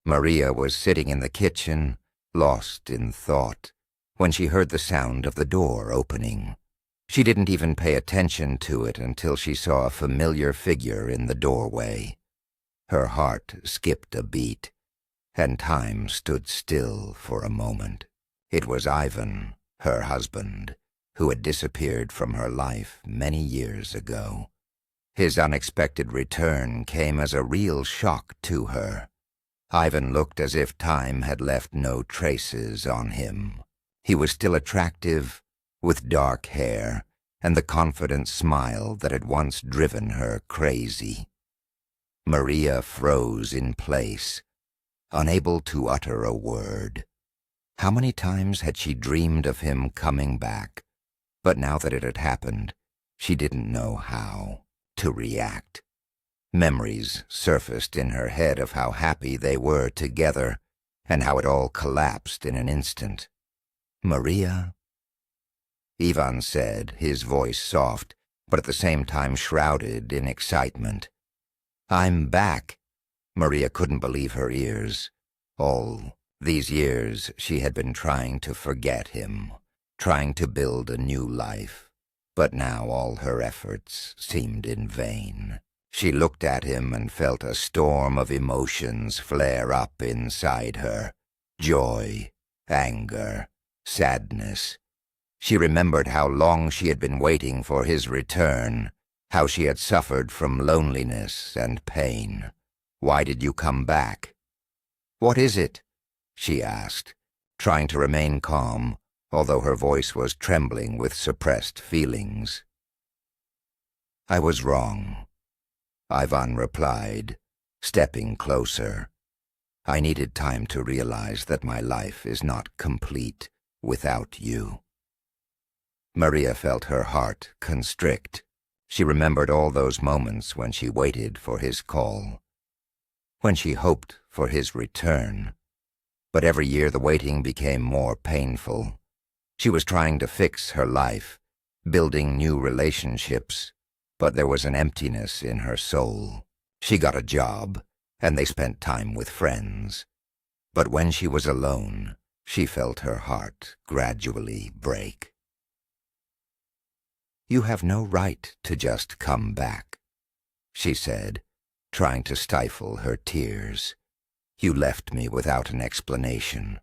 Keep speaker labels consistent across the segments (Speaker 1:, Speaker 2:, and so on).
Speaker 1: Maria was sitting in the kitchen, lost in thought, when she heard the sound of the door opening. She didn't even pay attention to it until she saw a familiar figure in the doorway. Her heart skipped a beat, and time stood still for a moment. It was Ivan, her husband, who had disappeared from her life many years ago. His unexpected return came as a real shock to her. Ivan looked as if time had left no traces on him. He was still attractive, with dark hair, and the confident smile that had once driven her crazy. Maria froze in place, unable to utter a word. How many times had she dreamed of him coming back? But now that it had happened, she didn't know how to react. Memories surfaced in her head of how happy they were together, and how it all collapsed in an instant. "Maria?" Ivan said, his voice soft, but at the same time shrouded in excitement. "I'm back." Maria couldn't believe her ears. All these years she had been trying to forget him, trying to build a new life, but now all her efforts seemed in vain. She looked at him and felt a storm of emotions flare up inside her. Joy, anger, sadness. She remembered how long she had been waiting for his return, how she had suffered from loneliness and pain. "Why did you come back?" "What is it?" she asked, trying to remain calm, although her voice was trembling with suppressed feelings. "I was wrong," Ivan replied, stepping closer. "I needed time to realize that my life is not complete without you." Maria felt her heart constrict. She remembered all those moments when she waited for his call, when she hoped for his return. But every year the waiting became more painful. She was trying to fix her life, building new relationships, but there was an emptiness in her soul. She got a job, and they spent time with friends. But when she was alone, she felt her heart gradually break. "You have no right to just come back," she said, trying to stifle her tears. "You left me without an explanation."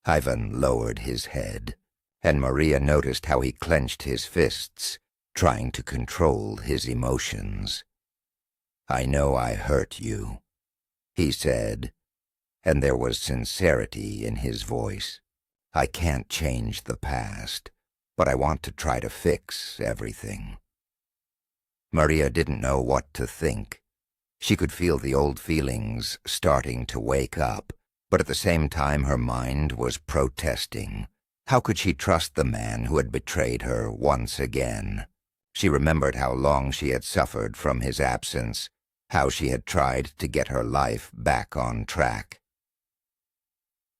Speaker 1: Ivan lowered his head, and Maria noticed how he clenched his fists, trying to control his emotions. "I know I hurt you," he said, and there was sincerity in his voice. "I can't change the past, but I want to try to fix everything." Maria didn't know what to think. She could feel the old feelings starting to wake up, but at the same time her mind was protesting. How could she trust the man who had betrayed her once again? She remembered how long she had suffered from his absence, how she had tried to get her life back on track.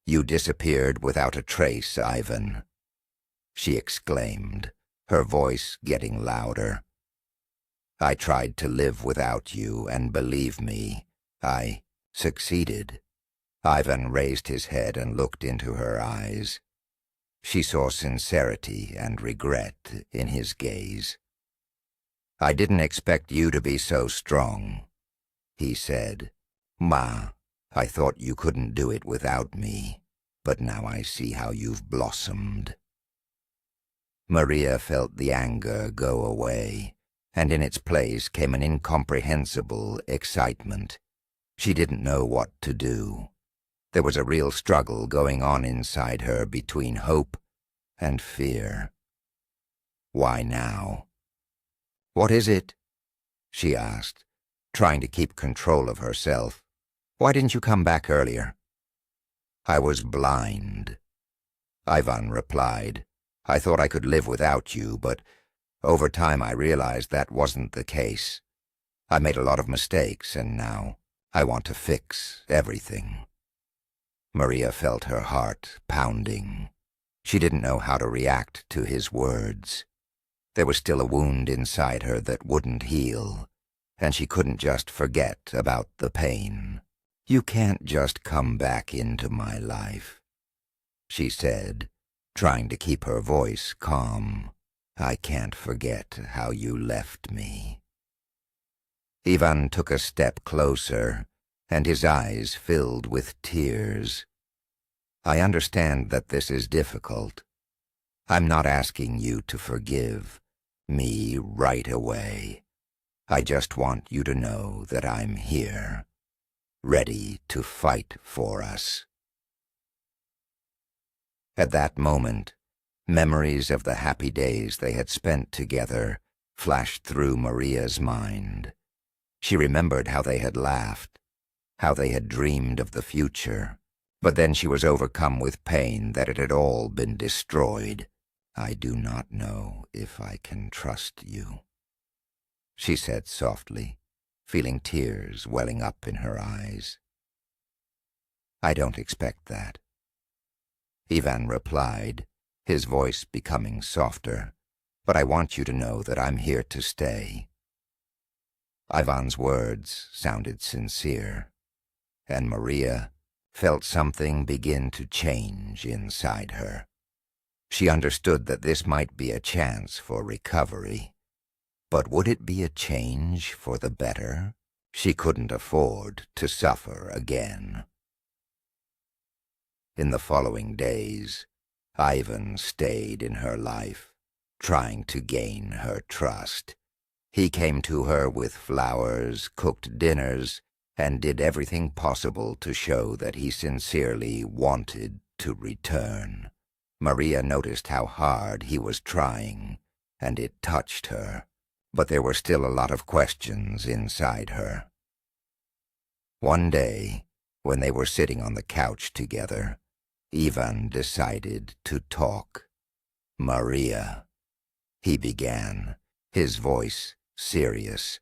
Speaker 1: "You disappeared without a trace, Ivan," she exclaimed, her voice getting louder. "I tried to live without you, and believe me, I succeeded." Ivan raised his head and looked into her eyes. She saw sincerity and regret in his gaze. "I didn't expect you to be so strong," he said. "Ma, I thought you couldn't do it without me, but now I see how you've blossomed." Maria felt the anger go away, and in its place came an incomprehensible excitement. She didn't know what to do. There was a real struggle going on inside her between hope and fear. Why now? "What is it?" she asked, trying to keep control of herself. "Why didn't you come back earlier?" "I was blind," Ivan replied. "I thought I could live without you, but over time I realized that wasn't the case. I made a lot of mistakes, and now I want to fix everything." Maria felt her heart pounding. She didn't know how to react to his words. There was still a wound inside her that wouldn't heal, and she couldn't just forget about the pain. "You can't just come back into my life," she said, trying to keep her voice calm. "I can't forget how you left me." Ivan took a step closer, and his eyes filled with tears. "I understand that this is difficult. I'm not asking you to forgive me right away. I just want you to know that I'm here, ready to fight for us." At that moment, memories of the happy days they had spent together flashed through Maria's mind. She remembered how they had laughed, how they had dreamed of the future, but then she was overcome with pain that it had all been destroyed. "I do not know if I can trust you," she said softly, feeling tears welling up in her eyes. "I don't expect that," Ivan replied, his voice becoming softer, "but I want you to know that I'm here to stay." Ivan's words sounded sincere, and Maria felt something begin to change inside her. She understood that this might be a chance for recovery, but would it be a change for the better? She couldn't afford to suffer again. In the following days, Ivan stayed in her life, trying to gain her trust. He came to her with flowers, cooked dinners, and did everything possible to show that he sincerely wanted to return. Maria noticed how hard he was trying, and it touched her, but there were still a lot of questions inside her. One day, when they were sitting on the couch together, Ivan decided to talk. "Maria," he began, his voice serious,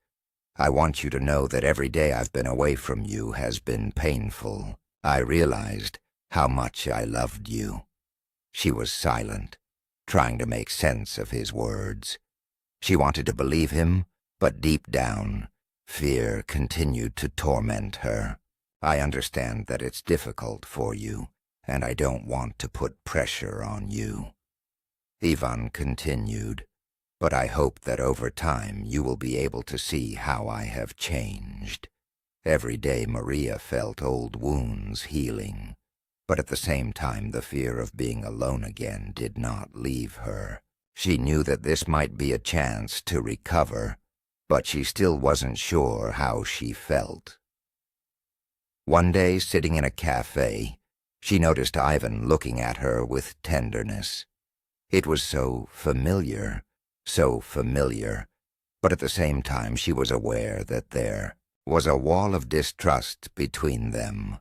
Speaker 1: "I want you to know that every day I've been away from you has been painful. I realized how much I loved you." She was silent, trying to make sense of his words. She wanted to believe him, but deep down, fear continued to torment her. "I understand that it's difficult for you, and I don't want to put pressure on you," Ivan continued, "but I hope that over time you will be able to see how I have changed." Every day Maria felt old wounds healing, but at the same time the fear of being alone again did not leave her. She knew that this might be a chance to recover, but she still wasn't sure how she felt. One day, sitting in a cafe, she noticed Ivan looking at her with tenderness. It was so familiar, but at the same time she was aware that there was a wall of distrust between them.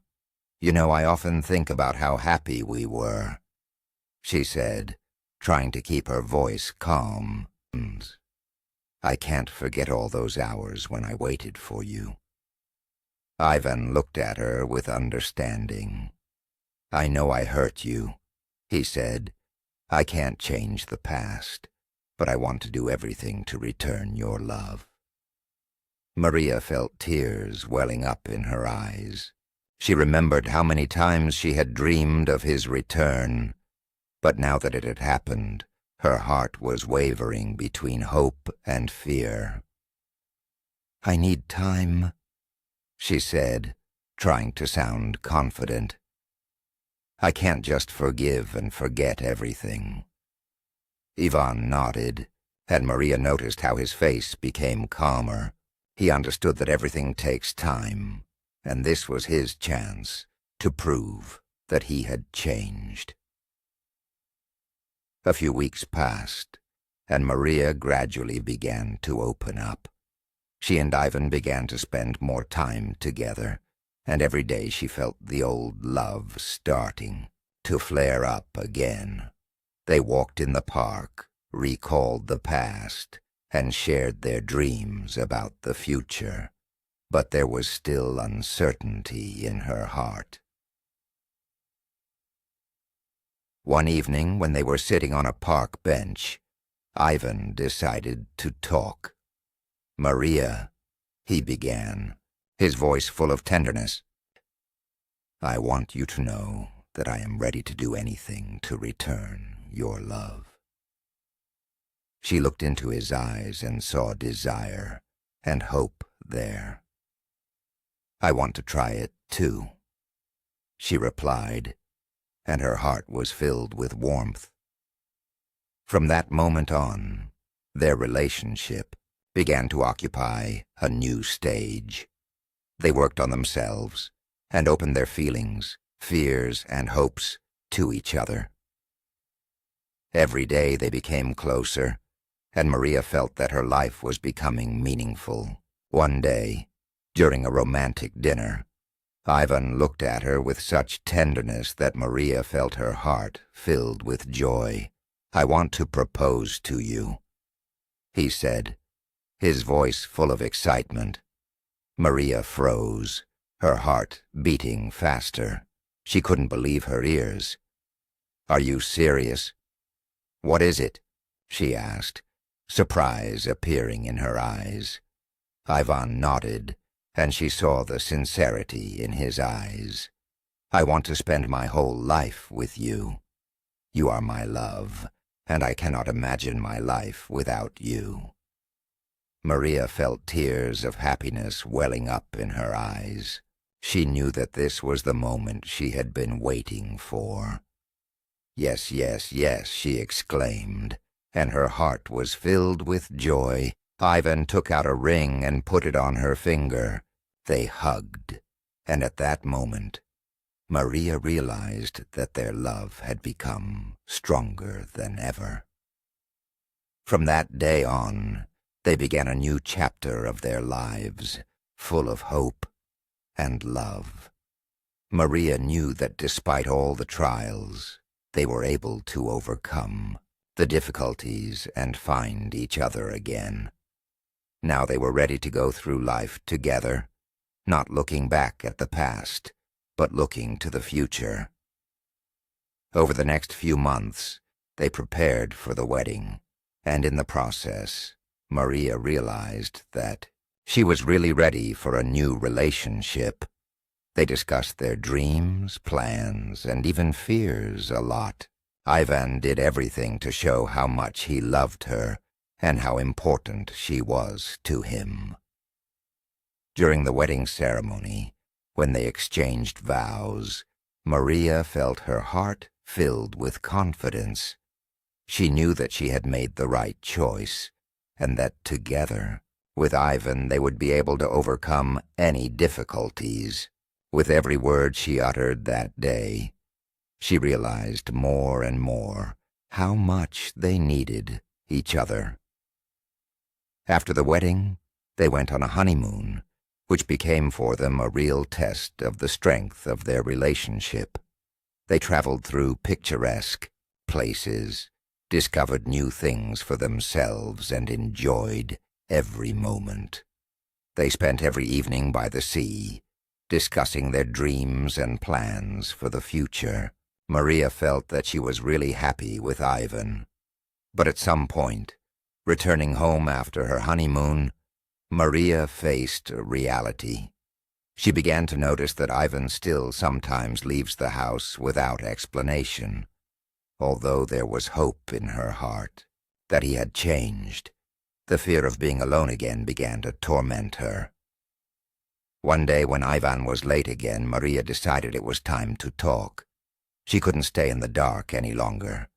Speaker 1: "You know, I often think about how happy we were," she said, trying to keep her voice calm. "I can't forget all those hours when I waited for you." Ivan looked at her with understanding. "I know I hurt you," he said. "I can't change the past, but I want to do everything to return your love." Maria felt tears welling up in her eyes. She remembered how many times she had dreamed of his return, but now that it had happened, her heart was wavering between hope and fear. "I need time," she said, trying to sound confident. "I can't just forgive and forget everything." Ivan nodded, and Maria noticed how his face became calmer. He understood that everything takes time, and this was his chance to prove that he had changed. A few weeks passed, and Maria gradually began to open up. She and Ivan began to spend more time together, and every day she felt the old love starting to flare up again. They walked in the park, recalled the past, and shared their dreams about the future, but there was still uncertainty in her heart. One evening, when they were sitting on a park bench, Ivan decided to talk. "Maria," he began, his voice full of tenderness, I want you to know that I am ready to do anything to return your love." She looked into his eyes and saw desire and hope there. "I want to try it too," she replied, and her heart was filled with warmth. From that moment on, their relationship began to occupy a new stage. They worked on themselves and opened their feelings, fears, and hopes to each other. Every day they became closer, and Maria felt that her life was becoming meaningful. One day, during a romantic dinner, Ivan looked at her with such tenderness that Maria felt her heart filled with joy. "I want to propose to you," he said, his voice full of excitement. Maria froze, her heart beating faster. She couldn't believe her ears. "Are you serious? What is it?" she asked, surprise appearing in her eyes. Ivan nodded, and she saw the sincerity in his eyes. "I want to spend my whole life with you. You are my love, and I cannot imagine my life without you." Maria felt tears of happiness welling up in her eyes. She knew that this was the moment she had been waiting for. "Yes, yes, yes," she exclaimed, and her heart was filled with joy. Ivan took out a ring and put it on her finger. They hugged, and at that moment, Maria realized that their love had become stronger than ever. From that day on, they began a new chapter of their lives, full of hope and love. Maria knew that despite all the trials, they were able to overcome the difficulties and find each other again. Now they were ready to go through life together, not looking back at the past, but looking to the future. Over the next few months, they prepared for the wedding, and in the process, Maria realized that she was really ready for a new relationship. They discussed their dreams, plans, and even fears a lot. Ivan did everything to show how much he loved her and how important she was to him. During the wedding ceremony, when they exchanged vows, Maria felt her heart filled with confidence. She knew that she had made the right choice, and that together, with Ivan, they would be able to overcome any difficulties. With every word she uttered that day, she realized more and more how much they needed each other. After the wedding, they went on a honeymoon, which became for them a real test of the strength of their relationship. They traveled through picturesque places, discovered new things for themselves, and enjoyed every moment. They spent every evening by the sea, discussing their dreams and plans for the future. Maria felt that she was really happy with Ivan. But at some point, returning home after her honeymoon, Maria faced reality. She began to notice that Ivan still sometimes leaves the house without explanation, although there was hope in her heart that he had changed. The fear of being alone again began to torment her. One day when Ivan was late again, Maria decided it was time to talk. She couldn't stay in the dark any longer.